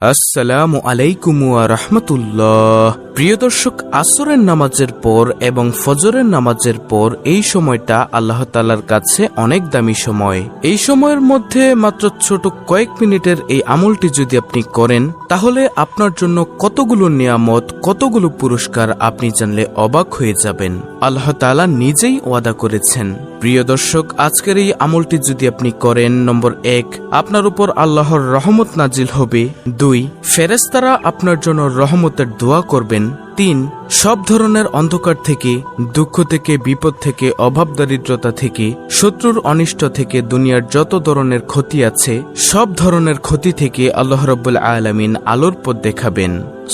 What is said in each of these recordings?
আসসালামু আলাইকুম ওয়া রাহমাতুল্লাহ। প্রিয় দর্শক, আসরের নামাজের পর এবং ফজরের নামাজের পর এই সময়টা আল্লাহ তাআলার কাছে অনেক দামি সময়। এই সময়ের মধ্যে মাত্র ছোট কয়েক মিনিটের এই আমলটি যদি আপনি করেন, তাহলে আপনার জন্য কতগুলো নিয়ামত, কতগুলো পুরস্কার আপনি জানলে অবাক হয়ে যাবেন। আল্লাহ তাআলা নিজেই ওয়াদা করেছেন। প্রিয় দর্শক, আজকের এই আমলটি যদি আপনি করেন, নম্বর 1, আপনার উপর আল্লাহর রহমত নাজিল হবে। 2, ফেরেশতারা আপনার জন্য রহমতের দোয়া করবেন। 3, সব ধরনের অন্ধকার থেকে, দুঃখ থেকে, বিপদ থেকে, অভাব দারিদ্রতা থেকে, শত্রুর অনিষ্ট থেকে, দুনিয়ার যত ধরনের ক্ষতি আছে সব ধরনের ক্ষতি থেকে আল্লাহ রাব্বুল আলামিন আলোর পথ দেখাবেন।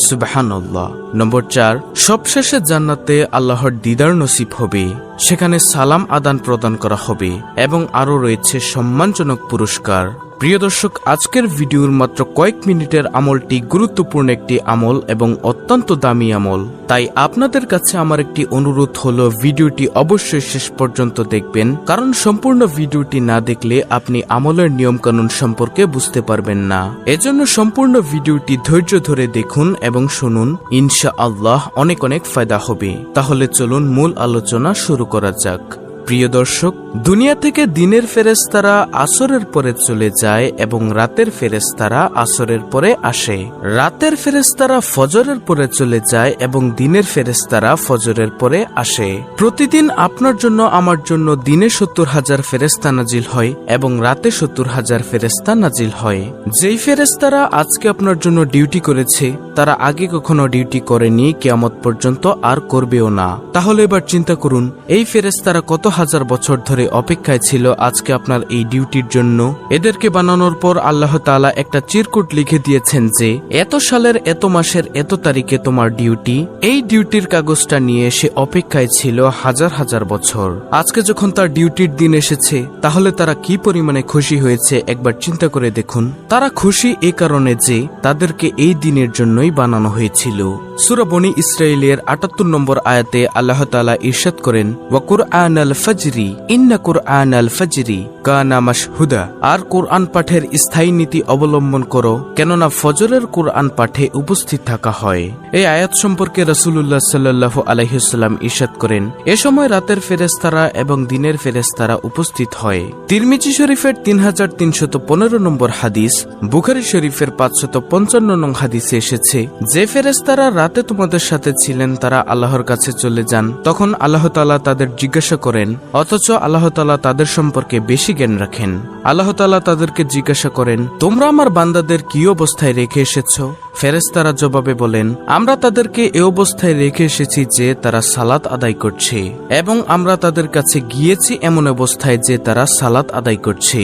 সুবহানাল্লাহ। নম্বর 4, সবশেষে জান্নাতে আল্লাহর দিদার নসিব হবে, সেখানে সালাম আদান প্রদান করা হবে এবং আরও রয়েছে সম্মানজনক পুরস্কার। প্রিয় দর্শক, আজকের ভিডিওর মাত্র কয়েক মিনিটের আমলটি গুরুত্বপূর্ণ একটি আমল এবং অত্যন্ত দামি আমল। তাই আপনাদের কাছে আমার একটি অনুরোধ হলো, ভিডিওটি অবশ্যই শেষ পর্যন্ত দেখবেন, কারণ সম্পূর্ণ ভিডিওটি না দেখলে আপনি আমলের নিয়মকানুন সম্পর্কে বুঝতে পারবেন না। এজন্য সম্পূর্ণ ভিডিওটি ধৈর্য ধরে দেখুন এবং শুনুন, ইনশাআল্লাহ অনেক অনেক ফায়দা হবে। তাহলে চলুন মূল আলোচনা শুরু করা যাক। প্রিয় দর্শক, দুনিয়া থেকে দিনের ফেরেশতারা আসরের পরে চলে যায় এবং রাতের ফেরেশতারা আসরের পরে আসে। রাতের ফেরেশতারা ফজরের পরে চলে যায় এবং দিনের ফেরেশতারা ফজরের পরে আসে। প্রতিদিন আপনার জন্য, আমার জন্য দিনে 70,000 ফেরেশতা নাজিল হয় এবং রাতে 70,000 ফেরেশতা নাজিল হয়। যেই ফেরেশতারা আজকে আপনার জন্য ডিউটি করেছে, তারা আগে কখনো ডিউটি করেনি, কিয়ামত পর্যন্ত আর করবেও না। তাহলে এবার চিন্তা করুন, এই ফেরেশতারা কত হাজার বছর ধরে অপেক্ষায় ছিল আজকে আপনার এই ডিউটির জন্য। এদেরকে বানানোর পর আল্লাহ তাআলা একটা চিরকুট লিখে দিয়েছেন যে এত সালের এত মাসের এত তারিখে তোমার ডিউটি। এই ডিউটির কাগজটা নিয়ে সে অপেক্ষায় ছিল হাজার হাজার বছর। আজকে যখন তার ডিউটির দিন এসেছে, তাহলে তারা কি পরিমাণে খুশি হয়েছে একবার চিন্তা করে দেখুন। তারা খুশি এই কারণে যে তাদেরকে এই দিনের জন্যই বানানো হয়েছিল। সূরা বনী ইসরাঈলের ৭৮ নম্বর আয়াতে আল্লাহ তাআলা ইরশাদ করেন, ওয়া কুরআনাল ফাজরি ইন্না কুরআনাল ফাজরি কানা মাশহুদা। আর কোরআন পাঠের স্থায়ী নীতি অবলম্বন করো, কেননা ফজরের কোরআন পাঠে উপস্থিত থাকা হয়। এই আয়াত সম্পর্কে রাসূলুল্লাহ সাল্লাল্লাহু আলাইহি ওয়াসাল্লাম ইরশাদ করেন, এ সময় রাতের ফেরেশতারা এবং দিনের ফেরেশতারা উপস্থিত হয়। তিরমিজি শরীফের 3315 নম্বর হাদিস, বুখারী শরীফের 555 নং হাদিসে এসেছে, যে ফেরেশতারা রাতে তোমাদের সাথে ছিলেন তারা আল্লাহর কাছে চলে যান, তখন আল্লাহ তাআলা তাদের জিজ্ঞাসা করেন, অথচ আল্লাহ তাআলা তাদের সম্পর্কে বেশি জ্ঞান রাখেন। আল্লাহ তাআলা তাদেরকে জিজ্ঞাসা করেন, তোমরা আমার বান্দাদের কি অবস্থায় রেখে এসেছো? ফেরেশতারা জবাবে বলেন, আমরা তাদেরকে এ অবস্থায় রেখে এসেছি যে তারা সালাত আদায় করছে, এবং আমরা তাদের কাছে গিয়েছি এমন অবস্থায় যে তারা সালাত আদায় করছে।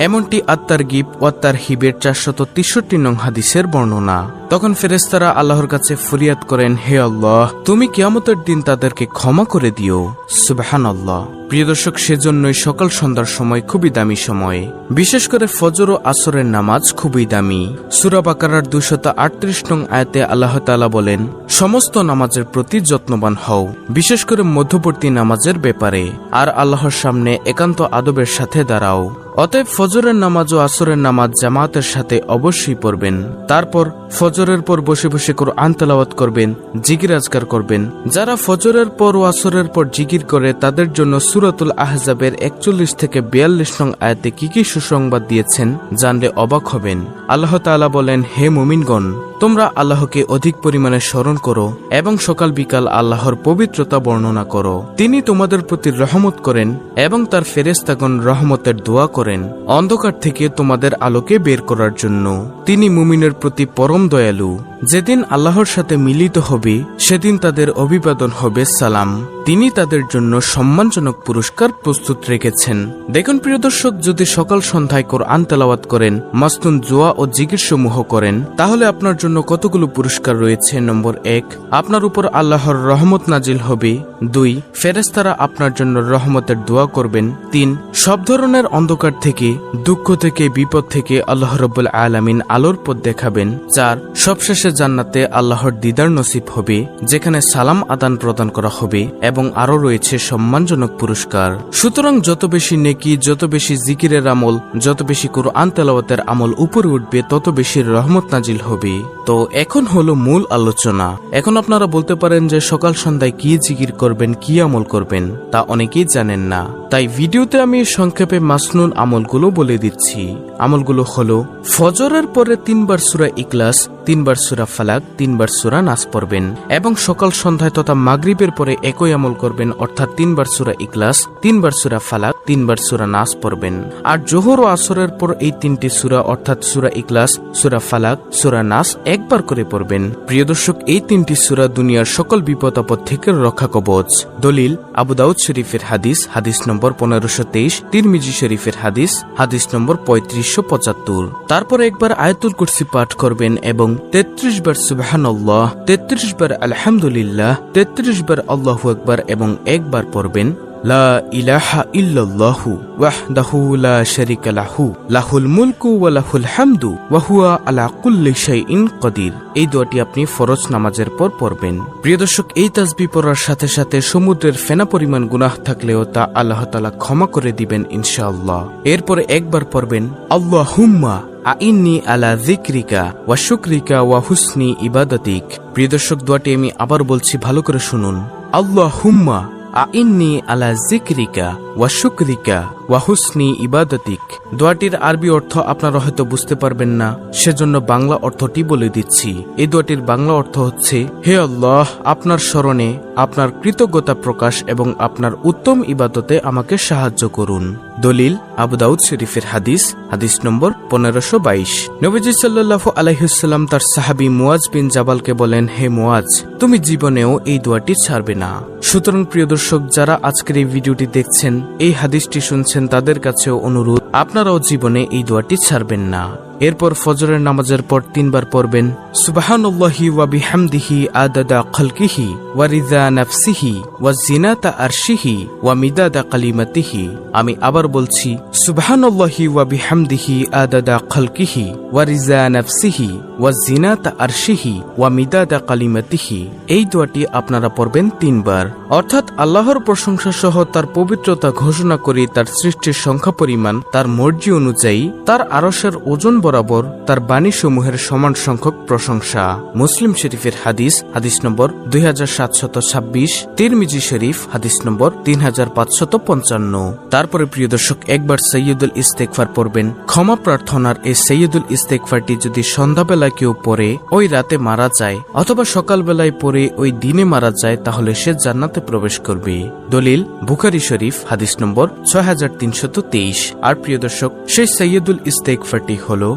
এমনটি আত-তারগীব ওয়া তারহিবের 463 নং হাদিসের বর্ণনা। তখন ফেরেশতারা আল্লাহর কাছে ফরিয়াদ করেন, হে আল্লাহ, তুমি কিয়ামতের দিন তাদেরকে ক্ষমা করে দিও। সুবহানাল্লাহ। প্রিয় দর্শক, সেজন্যই সকাল সন্ধ্যার সময় খুবই দামি সময়। বিশেষ করে ফজর ও আসরের নামাজ খুবই দামি। সূরা বাকারার 238 নং আয়াতে আল্লাহ তাআলা বলেন, সমস্ত নামাজের প্রতি যত্নবান হও, বিশেষ করে মধ্যবর্তী নামাজের ব্যাপারে, আর আল্লাহর সামনে একান্ত আদবের সাথে দাঁড়াও। অতএব ফজরের নামাজ ও আসরের নামাজ জামাতের সাথে অবশ্যই পড়বেন। তারপর ফজরের পর বসে বসে কোরআন তেলাওয়াত করবেন, জিকির আজকার করবেন। যারা ফজরের পর ও আসরের পর জিকির করে, তাদের জন্য সূরাতুল আহজাবের 41 থেকে 42 নং আয়াতে কি কি সুসংবাদ দিয়েছেন জানলে অবাক হবেন। আল্লাহ তাআলা বলেন, হে মুমিনগণ, তোমরা আল্লাহকে অধিক পরিমাণে স্মরণ করো এবং সকাল বিকাল আল্লাহর পবিত্রতা বর্ণনা করো। তিনি তোমাদের প্রতি রহমত করেন এবং তার ফেরেশতাগণ রহমতের দোয়া করেন অন্ধকার থেকে তোমাদের আলোকে বের করার জন্য। তিনি মুমিনের প্রতি পরম দয়ালু। যেদিন আল্লাহর সাথে মিলিত হবে, সেদিন তাদের অভিবাদন হবে সালাম। তিনি তাদের জন্য সম্মানজনক পুরস্কার প্রস্তুত রেখেছেন। দেখুন প্রিয় দর্শক, যদি সকাল সন্ধ্যায় কোরআন তেলাওয়াত করেন, মাসনুন দোয়া ও জিকির সমূহ করেন, তাহলে আপনার জন্য কতগুলো পুরস্কার রয়েছে। নম্বর 1, আপনার উপর আল্লাহর রহমত নাজিল হবে। 2, ফেরেশতারা আপনার জন্য রহমতের দোয়া করবেন। 3, সব ধরনের অন্ধকার থেকে, দুঃখ থেকে, বিপদ থেকে আল্লাহ রাব্বুল আলামিন আলোর পথ দেখাবেন। 4, সবশেষে জান্নাতে আল্লাহর দিদার নসিব হবে, যেখানে সালাম আদান প্রদান করা হবে এবং আরো রয়েছে সম্মানজনক পুরস্কার। সুতরাং যত বেশি নেকি, যত বেশি জিকিরের আমল, যত বেশি কুরআন তেলাওয়াতের আমল উপরে উঠবে, তত বেশি রহমত নাজিল হবে। তো এখন হলো মূল আলোচনা। এখন আপনারা বলতে পারেন যে সকাল সন্ধ্যায় কি জিকির করবেন, কি আমল করবেন, তা অনেকেই জানেন না। তাই ভিডিওতে আমি সংক্ষেপে মাসনুন আমলগুলো বলে দিচ্ছি। আমলগুলো হলো ফজরের পরে 3 বার সূরা ইখলাস, 3 বার সূরা ফালাক, 3 বার সূরা নাস পড়বেন এবং সকাল সন্ধ্যায় তথা মাগরিবের পরে একই আমল করবেন, অর্থাৎ 3 বার সূরা ইখলাস, 3 বার সূরা ফালাক, 3 বার সূরা নাস পড়বেন। আর জোহর ও আসরের পর এই 3টি সূরা অর্থাৎ সূরা ইখলাস, সূরা ফালাক, সূরা নাস একবার করে পড়বেন। প্রিয় দর্শক, এই 3টি সূরা দুনিয়ার সকল বিপদ আপদ থেকে রক্ষা কবচ। দলিল আবু দাউদ শরীফের হাদিস, হাদিস নম্বর 1523, তিরমিজি শরীফের হাদিস, হাদিস নম্বর 3575। তারপরে একবার আয়াতুল কুরসি পাঠ করবেন এবং 33 বার সুবহানাল্লাহ, 33 বার আলহামদুলিল্লাহ, 33 বার আল্লাহু আকবার এবং একবার পড়বেন লা ইলাহা ইল্লাল্লাহু ওয়াহদাহু লা শারীকা লাহু লাহুল মুলকু ওয়া লাহুল হামদু ওয়া হুয়া আলা কুল্লি শাইইন কাদির। এই দোয়াটি আপনি ফরজ নামাজের পর পড়বেন। প্রিয় দর্শক, এই তাসবিহ পড়ার সাথে সাথে সমুদ্রের ফেনা পরিমাণ গুনাহ থাকলেও তা আল্লাহ তাআলা ক্ষমা করে দিবেন ইনশাআল্লাহ। এরপরে একবার পড়বেন আল্লাহুম্মা আইন্নি আলা যিকরিকা ওয়া শুকরিকা ওয়া হুসনি ইবাদাতিক। প্রিয় দর্শক, দোয়াটি আমি আবার বলছি, ভালো করে শুনুন। আল্লাহুম্মা আইন্নি আলা যিকরিকা ওয়া শুকরিকা ওয়া হুসনি ইবাদাতিক। দোয়াটির আরবি অর্থ আপনারা হয়তো বুঝতে পারবেন না, সেজন্য বাংলা অর্থটি বলে দিচ্ছি। এই দোয়াটির বাংলা অর্থ হচ্ছে, হে আল্লাহ, আপনার স্মরণে আপনার কৃতজ্ঞতা প্রকাশ এবং আপনার উত্তম ইবাদতে আমাকে সাহায্য করুন। দলিল আবু দাউদ শরীফের হাদিস, হাদিস নম্বর 1522। নবীজি সাল্লাল্লাহু আলাইহি ওয়াসাল্লাম তার সাহাবী মুয়াজ বিন জাবালকে বলেন, হে মুয়াজ, তুমি জীবনেও এই দোয়াটি ছাড়বে না। সুতরাং প্রিয় দর্শক, যারা আজকের এই ভিডিওটি দেখছেন, এই হাদিসটি শুনছেন, তাদের কাছেও অনুরোধ, আপনারাও জীবনে এই দোয়াটি ছাড়বেন না। এরপর ফজরের নামাজের পর 3 বার পড়বেন সুবহানাল্লাহি ওয়া বিহামদিহি আদাদা খালকিহি ওয়া রিদা নাফসিহি ওয়া জিনাতা আরশিহি ওয়া মিদাদা কালিমাতিহি। আমি আবার বলছি, সুবহানাল্লাহি ওয়া বিহামদিহি আদাদা খালকিহি ওয়া রিদা নাফসিহি ওয়া জিনাতা আরশিহি ওয়া মিদাদা কালিমাতিহি। এই দোয়াটি আপনারা পড়বেন 3 বার, অর্থাৎ আল্লাহর প্রশংসা সহ তার পবিত্রতা ঘোষণা করে তার সৃষ্টির সংখ্যা পরিমাণ, তার মর্জি অনুযায়ী, তার আরশের ওজন বরাবর তার বাণী সমূহের সমান সংখ্যক প্রশংসা। মুসলিম শরীফের হাদিস, হাদিস নম্বর 2726, তিরমিজি শরীফ, হাদিস নম্বর 3555। তারপরে প্রিয় দর্শক, একবার সাইয়্যিদুল ইস্তেগফার পড়বেন। ক্ষমা প্রার্থনার এই সাইয়্যিদুল ইস্তেগফারটি যদি সন্ধ্যাবেলা কেউ পড়ে, ওই রাতে মারা যায়, অথবা সকালবেলায় পড়ে ওই দিনে মারা যায়, তাহলে সে জান্নাতে প্রবেশ করবে। দলিল বুখারী শরীফ, হাদিস নম্বর 6323। আর প্রিয় দর্শক, সেই সাইয়্যিদুল ইস্তেগফারটি হলো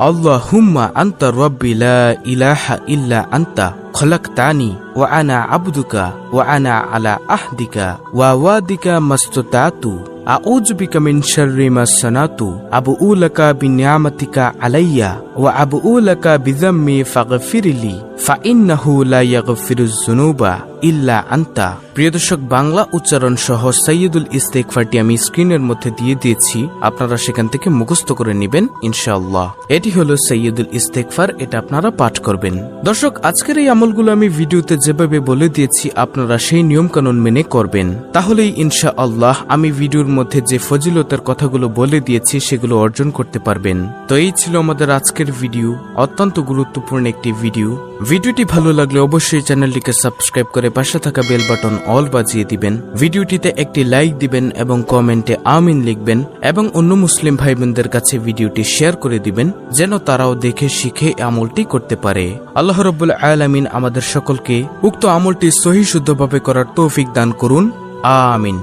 আল্লাহুম্মা আনতা রাব্বি লা ইলাহা ইল্লা আনতা খলাকতানি ওয়া আনা আবদুকা ওয়া আনা আলা আহদিকা ওয়া ওয়াদিকা মাসতাতু আউযু বিকা মিন শাররি মা সানাতু আবুউ লাকা বিনিআমাতিকা আলাইয়া ওয়া আবুউ লাকা বিযাম্মি ফাগফিরলি ফাইন্নাহু লা ইয়াগফিরুয যুনুবা ইল্লা আনতা। প্রিয় দর্শক, বাংলা উচ্চারণ সহ সাইয়্যিদুল ইস্তেগফারটি আমি স্ক্রিনের মধ্যে দিয়ে দিয়েছি, আপনারা সেখান থেকে মুখস্থ করে নেবেন ইনশাআল্লাহ। এটি হলো সাইয়্যিদুল ইস্তেগফার, এটা আপনারা পাঠ করবেন। দর্শক, আজকের এই আমলগুলো আমি ভিডিওতে যেভাবে বলে দিয়েছি, আপনারা সেই নিয়ম কানুন মেনে করবেন, তাহলেই ইনশাআল্লাহ আমি ভিডিওর মধ্যে যে ফজিলতের কথাগুলো বলে দিয়েছি সেগুলো অর্জন করতে পারবেন। তো এই ছিল আমাদের আজকের ভিডিও, অত্যন্ত গুরুত্বপূর্ণ একটি ভিডিও। ভিডিওটি ভালো লাগলে অবশ্যই চ্যানেলটিকে সাবস্ক্রাইব করে পাশে থাকা বেল বাটন অল বাজিয়ে দিবেন। ভিডিওটিতে একটি লাইক দিবেন এবং কমেন্টে আমিন লিখবেন এবং অন্য মুসলিম ভাই বোনদের কাছে ভিডিওটি শেয়ার করে দিবেন, যেন তারাও দেখে শিখে আমলটি করতে পারে। আল্লাহ রাব্বুল আলামিন আমাদের সকলকে উক্ত আমলটি সহিহ শুদ্ধভাবে করার তৌফিক দান করুন। আমিন।